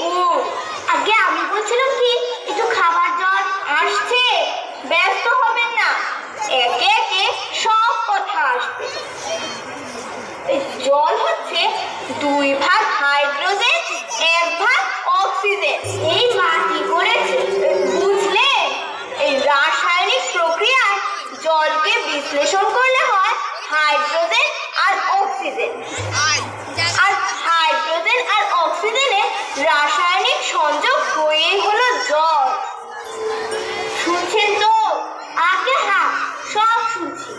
গো, আগে আমি বলছিলাম কি একটু খাবার জল আসছে, ব্যস্ত হবেন না, একে একে সব কথা আসবে। এই জল হচ্ছে 2 ভাগ হাইড্রোজেন 1 ভাগ অক্সিজেন। এই মাটি করেছে বুঝলে? এই রাসায়নিক প্রক্রিয়ায় জলকে বিশ্লেষণ করলে হয় হাইড্রোজেন আর অক্সিজেন, আর হাইড্রোজেন আর অক্সিজেনের রাসায়নিক সংযোগ হয়ে হলো জল। শুনছেন তো? আগে হ্যাঁ, সব শুনছি,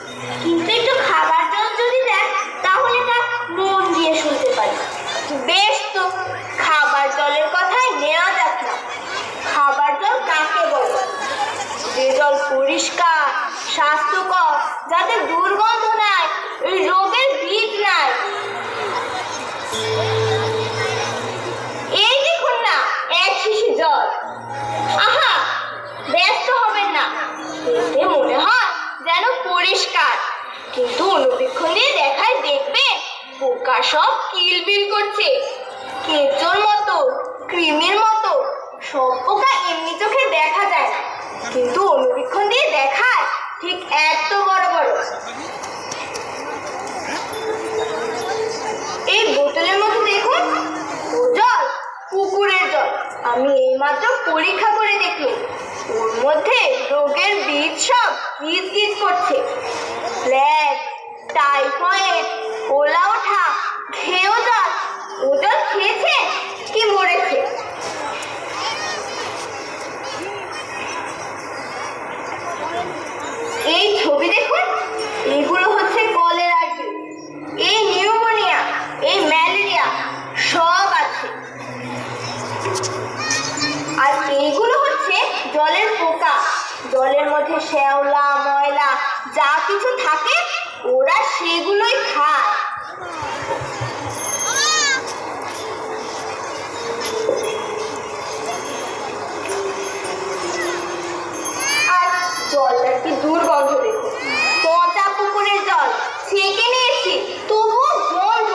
কিন্তু একটু খাবার জল যদি দেন তাহলে তা মন দিয়ে শুনতে পারি। বেশ, তো খাবার জলের কথাই নেওয়া যাক না। খাবার জল কাকে বলে? যে জল পরিষ্কার, স্বাস্থ্যকর, যাতে দুর্গন্ধ নাই, রোগের বীজ নাই। এই দেখুন না, 1 শিশি জল। আহা, ব্যস্ত হবেন না, দেখতে মনে হয় যেন পরিষ্কার, কিন্তু অনুবীক্ষণ দিয়ে দেখায় দেখবেন পোকা সব কিলবিল করছে। কেঁচোর মতো, কৃমির মতো সব পোকা এমনি চোখে দেখা যায় না, কিন্তু অনুবীক্ষণ দিয়ে দেখায় ঠিক এত বড় বড়। এই বোতলের মধ্যে দেখুন, ও জল পুকুরের জল। আমি এইমাত্র পরীক্ষা করে দেখলাম, ওর মধ্যে রোগের বীজ সব গিজ গিজ করছে। প্লেগ, টাইফয়েড, ওলা ওঠা, খেয়েও জল। ও জল খেয়েছে কি মরেছে? এই ছবি দেখুন, এগুলো হচ্ছে কলেরা, এই নিউমোনিয়া, এই ম্যালেরিয়া সব আছে। আর এইগুলো হচ্ছে জলের পোকা। জলের মধ্যে শ্যাওলা, ময়লা যা কিছু থাকে ওরা সেগুলোই খায়। আর জলটা কি দুর্গন্ধ দেখুন, পচা পুকুরের জল ছেঁকে নিয়েছি তবুও গন্ধ।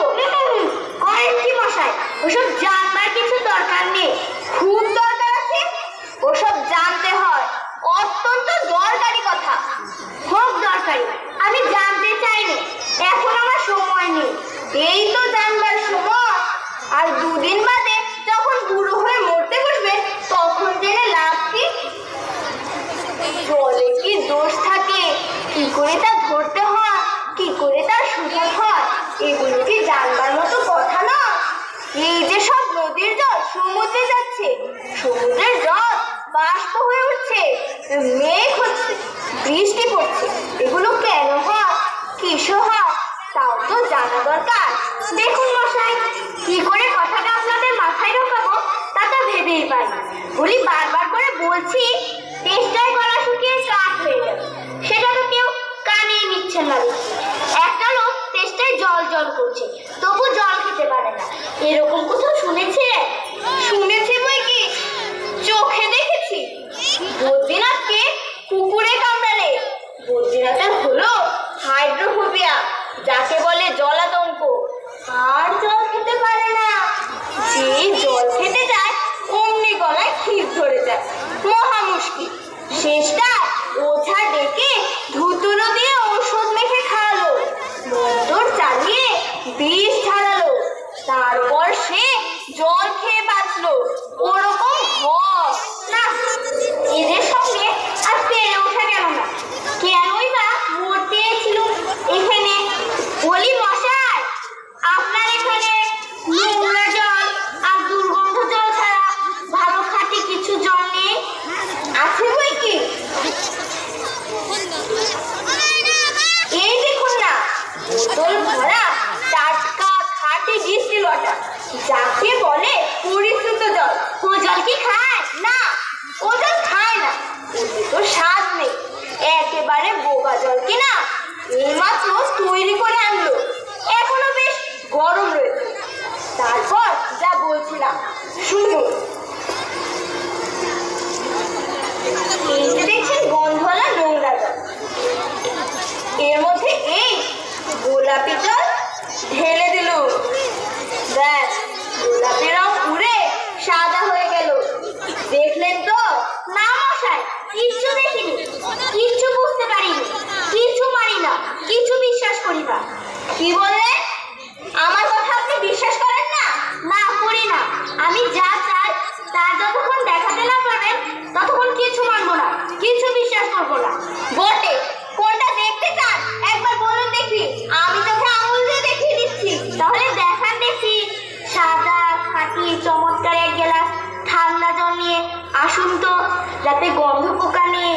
আরেকটি মশাই, ওসব জানবার কিছু দরকার নেই, খুব দরকার আছে ওসব জানতে হয়, অত্যন্ত দরকারি কথা। খুব দরকারি, আমি জানতে চাইনি, এখন আমার সময় নেই। এই তো জানবার সময়, আর 2 দিন বাদে যখন বুড়ো হয়ে মরতে বসবে তখন জেনে লাভ কি? জলে কি দোষ থাকে, কি করে তা ধরতে হয়, কি করে তার সুযোগ হয়, এগুলো কি জানবার মতো কথা না। এই যে সব নদীর জল সমুদ্রে যাচ্ছে, সমুদ্রের জল বাষ্প হয়ে উঠছে, মেঘ হচ্ছে, বৃষ্টি পড়ছে, এগুলো কেন হয়, কিসে হয়, তাও তো জানা দরকার। দেখুন মশাই, কি করে কথাটা আপনাদের মাথায় ঢোকাবো তা তো ভেবেই পাই। বলি বারবার করে বলছি, চেষ্টায় গলা শুকিয়ে কাঠ হয়ে যাবে, সেটা তো কেউ কানেই নিচ্ছেন না। একটা লোক চেষ্টায় জল জল করছে, তবু জল খেতে পারে না, এরকম কোথাও শুনেছে? শুনেছি বই কি, চোখে দেখেছি। বদ্রীনাথকে কুকুরে কামড়ালে বদ্রীনাথের হলো হাইড্রোফোবিয়া, যাকে বলে জলাতঙ্ক, আর জল খেতে পারে না। যে জল খেতে যায় অমনি গলায় খির ধরে যায়, মহা মুশকিল। শেষটা ওঝা ডেকে ধুতুরো দিয়ে ঔষধ মেখে খাওয়ালো, মোটর চালিয়ে বিষ ঢালালো, তারপর সে জল খেয়ে বাঁচলো। ওরকম হয় না, এদের সঙ্গে আর পেরে ওঠা কেন না, কেনই বা মরতে ছিল এখানে? বলি মশাই, আপনার এখানে নোংরা জল আর দুর্গন্ধ জল ছাড়া ভালো খাঁটি কিছু জল নেই? আছে বই কি? এই দেখুন না, বোতল ভরা টাটকা খাঁটি ডিস্টিল ওয়াটার, যাকে বলে পরিশ্রুত জল। ও জল কি খায়? না, ও জল খায় না, ওতে তো স্বাদ নেই, একেবারে বোবা জল কিনা এইমাত্র তৈরি করে আনলো, এখনো বেশ গরম রয়েছে। তারপর যা বলছিলাম শুনুন। এই যে দেখছেন গন্ধওয়ালা নোংরা জল, এর মধ্যে এই গোলাপি জল ঢেলে দিল, ব্যাস গোলাপি রং উড়ে সাদা কিছু বিশ্বাস করি না। কি বললেন? আমার কথা আপনি বিশ্বাস করেন না? না, করি না। আমি যা চাই তা যতক্ষণ দেখাতে না পারবেন ততক্ষণ কিছু মানবো না, কিছু বিশ্বাস করবো না। বটে, কোনটা দেখতে চান একবার বলুন দেখি। আমি চোখে আঙুল দিয়ে দেখিয়ে দিচ্ছি। তাহলে দেখান দেখি। সাদা খাঁটি চমৎকার এক গ্লাস ঠান্ডা জল নিয়ে আসুন তো, যাতে গন্ধ পোকা নেই,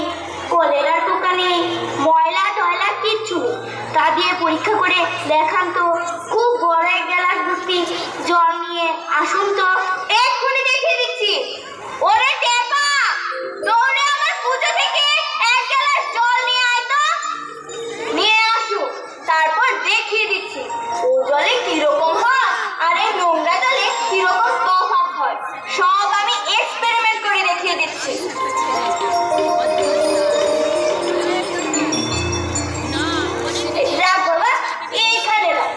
কলেরার টোকা নেই, ময়লা টয়লা কিচ্ছু নেই। তা দিয়ে পরীক্ষা করে দেখান তো। খুব বড় এক গ্লাস ভর্তি জল নিয়ে আসুন তো, এক্ষুনি দেখিয়ে দিচ্ছি। ওরে টেপা, দৌড়ে আমার পুজো থেকে এক গ্লাস জল নিয়ে আয় তো। নিয়ে আসো, তারপর দেখিয়ে দিচ্ছি ও জলে কিরকম হয় আর এই নোংরা জলে কিরকম তফাৎ হয়। সব আমি এক্সপেরিমেন্ট করে দেখিয়ে দিচ্ছি। রাখ বাবা, এইখানে রাখ।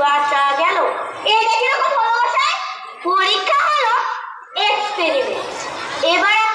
বাঁচা গেল। এটা কিরকম হলো মশাই? পরীক্ষা হলো, এক্সপেরিমেন্ট। এবার